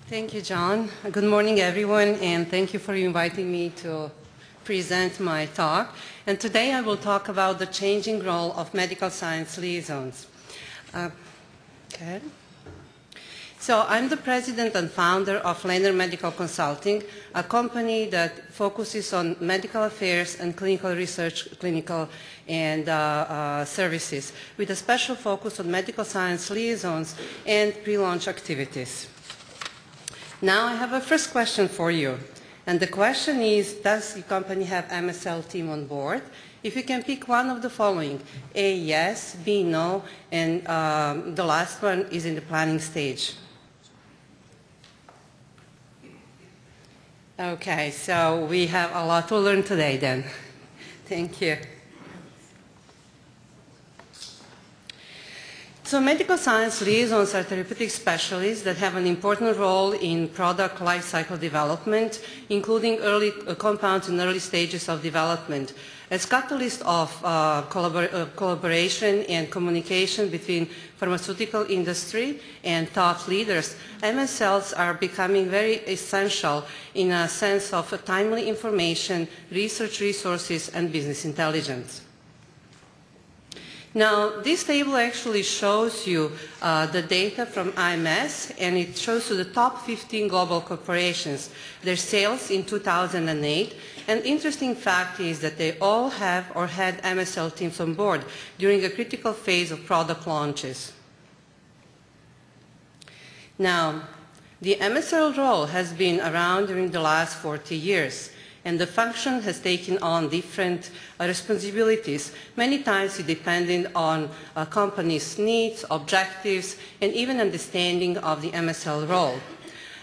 Thank you, John. Good morning, everyone, and thank you for inviting me to present my talk. And today I will talk about the changing role of medical science liaisons. So I'm the president and founder of Lehner Medical Consulting, a company that focuses on medical affairs and clinical research, clinical and services, with a special focus on medical science liaisons and pre-launch activities. Now I have a first question for you. And the question is, does the company have MSL team on board? If you can pick one of the following, A, yes, B, no, and the last one is in the planning stage. Okay, so we have a lot to learn today then. Thank you. So medical science liaisons are therapeutic specialists that have an important role in product life cycle development, including early compounds in early stages of development. As catalyst of collaboration and communication between pharmaceutical industry and thought leaders, MSLs are becoming very essential in a sense of timely information, research resources, and business intelligence. Now, this table actually shows you the data from IMS, and it shows you the top 15 global corporations, their sales in 2008. And interesting fact is that they all have or had MSL teams on board during a critical phase of product launches. Now, the MSL role has been around during the last 40 years. And the function has taken on different responsibilities, many times depending on a company's needs, objectives, and even understanding of the MSL role.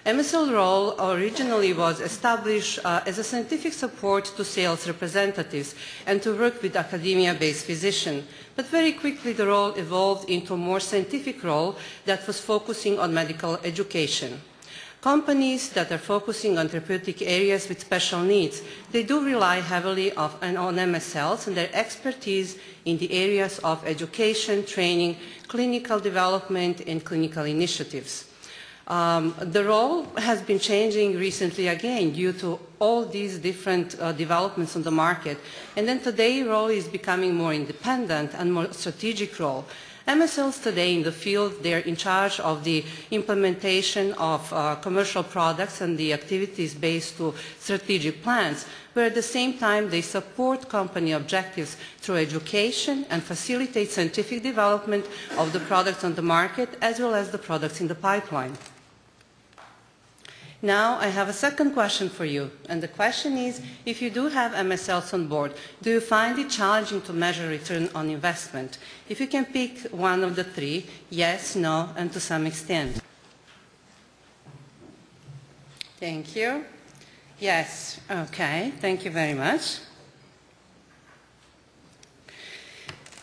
MSL role originally was established as a scientific support to sales representatives and to work with academia-based physicians. But very quickly the role evolved into a more scientific role that was focusing on medical education. Companies that are focusing on therapeutic areas with special needs, they do rely heavily on MSLs and their expertise in the areas of education, training, clinical development, and clinical initiatives. The role has been changing recently again due to all these different developments on the market. And then today, the role is becoming more independent and more strategic role. MSLs today in the field, they're in charge of the implementation of commercial products and the activities based to strategic plans, where at the same time they support company objectives through education and facilitate scientific development of the products on the market as well as the products in the pipeline. Now, I have a second question for you, and the question is, if you do have MSLs on board, do you find it challenging to measure return on investment? If you can pick one of the three, yes, no, and to some extent. Thank you. Yes, okay, thank you very much.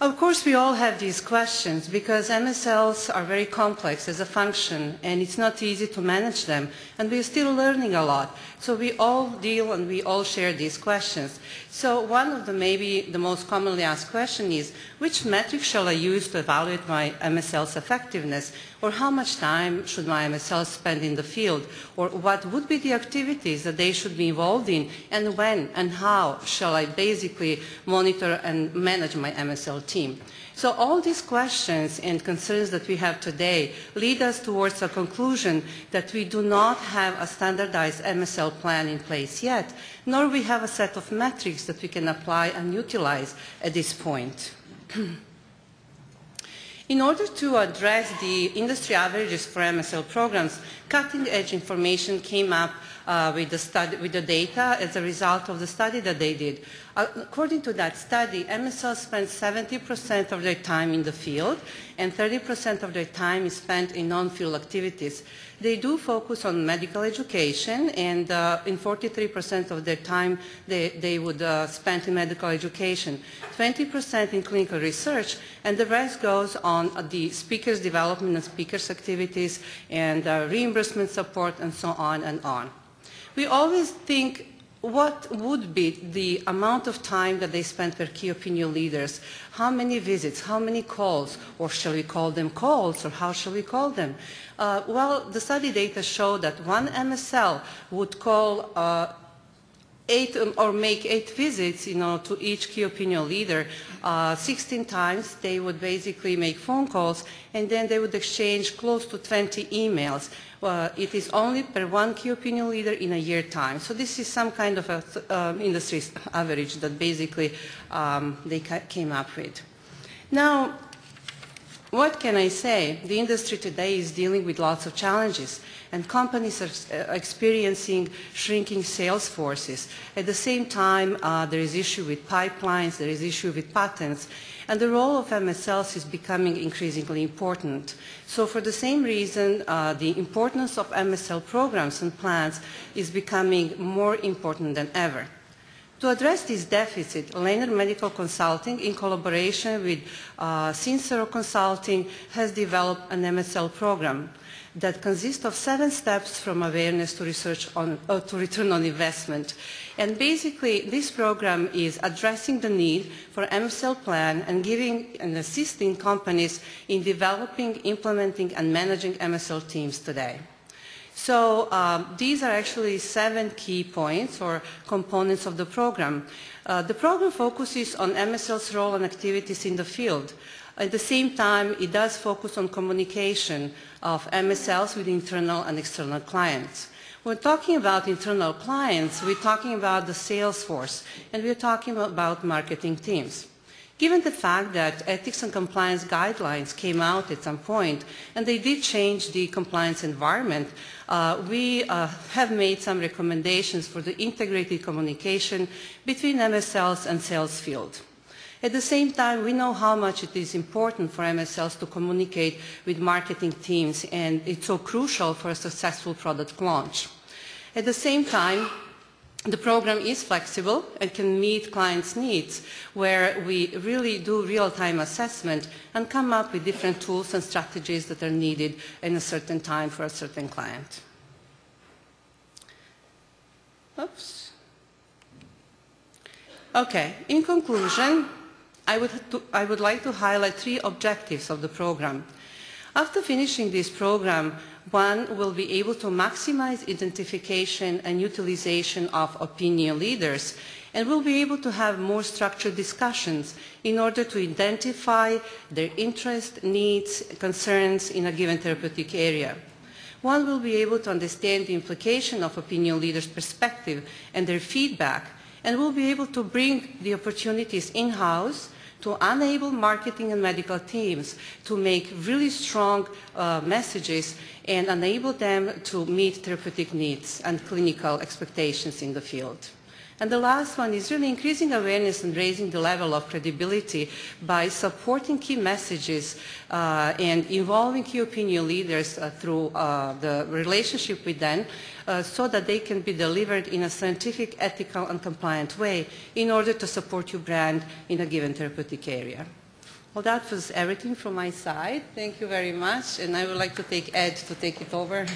Of course, we all have these questions because MSLs are very complex as a function and it's not easy to manage them, and we're still learning a lot. So we all deal and we all share these questions. So one of the maybe the most commonly asked question is, which metric shall I use to evaluate my MSL's effectiveness? Or how much time should my MSLs spend in the field? Or what would be the activities that they should be involved in? And when and how shall I basically monitor and manage my MSL team? So all these questions and concerns that we have today lead us towards a conclusion that we do not have a standardized MSL plan in place yet, nor we have a set of metrics that we can apply and utilize at this point. In order to address the industry averages for MSL programs, cutting-edge information came up with the data as a result of the study that they did. According to that study, MSLs spend 70% of their time in the field, and 30% of their time is spent in non-field activities. They do focus on medical education, and in 43% of their time they would spend in medical education, 20% in clinical research, and the rest goes on the speakers' development and speakers' activities and reimbursement support and so on and on. We always think what would be the amount of time that they spend per key opinion leaders? How many visits? How many calls? Or shall we call them calls? Or how shall we call them? Well, the study data show that one MSL would call 8 or make 8 visits, to each key opinion leader. 16 times they would basically make phone calls, and then they would exchange close to 20 emails. It is only per one key opinion leader in a year time. So this is some kind of a industry average that basically they came up with. Now, what can I say? The industry today is dealing with lots of challenges, and companies are experiencing shrinking sales forces. At the same time, there is issue with pipelines, there is issue with patents, and the role of MSLs is becoming increasingly important. So for the same reason, the importance of MSL programs and plans is becoming more important than ever. To address this deficit, Leonard Medical Consulting, in collaboration with Sincero Consulting, has developed an MSL program that consists of 7 steps from awareness to to return on investment. And basically, this program is addressing the need for MSL plan and giving and assisting companies in developing, implementing, and managing MSL teams today. So these are actually 7 key points or components of the program. The program focuses on MSL's role and activities in the field. At the same time, it does focus on communication of MSLs with internal and external clients. When talking about internal clients, we're talking about the sales force, and we're talking about marketing teams. Given the fact that ethics and compliance guidelines came out at some point, and they did change the compliance environment, we have made some recommendations for the integrated communication between MSLs and sales field. At the same time, we know how much it is important for MSLs to communicate with marketing teams, and it's so crucial for a successful product launch. At the same time, the program is flexible and can meet clients' needs, where we really do real-time assessment and come up with different tools and strategies that are needed in a certain time for a certain client. Oops. Okay, in conclusion, I would like to highlight 3 objectives of the program. After finishing this program, one will be able to maximize identification and utilization of opinion leaders, and will be able to have more structured discussions in order to identify their interests, needs, concerns in a given therapeutic area. One will be able to understand the implication of opinion leaders' perspective and their feedback, and will be able to bring the opportunities in-house to enable marketing and medical teams to make really strong messages and enable them to meet therapeutic needs and clinical expectations in the field. And the last one is really increasing awareness and raising the level of credibility by supporting key messages and involving key opinion leaders through the relationship with them so that they can be delivered in a scientific, ethical, and compliant way in order to support your brand in a given therapeutic area. Well, that was everything from my side. Thank you very much, and I would like to take Ed to take it over.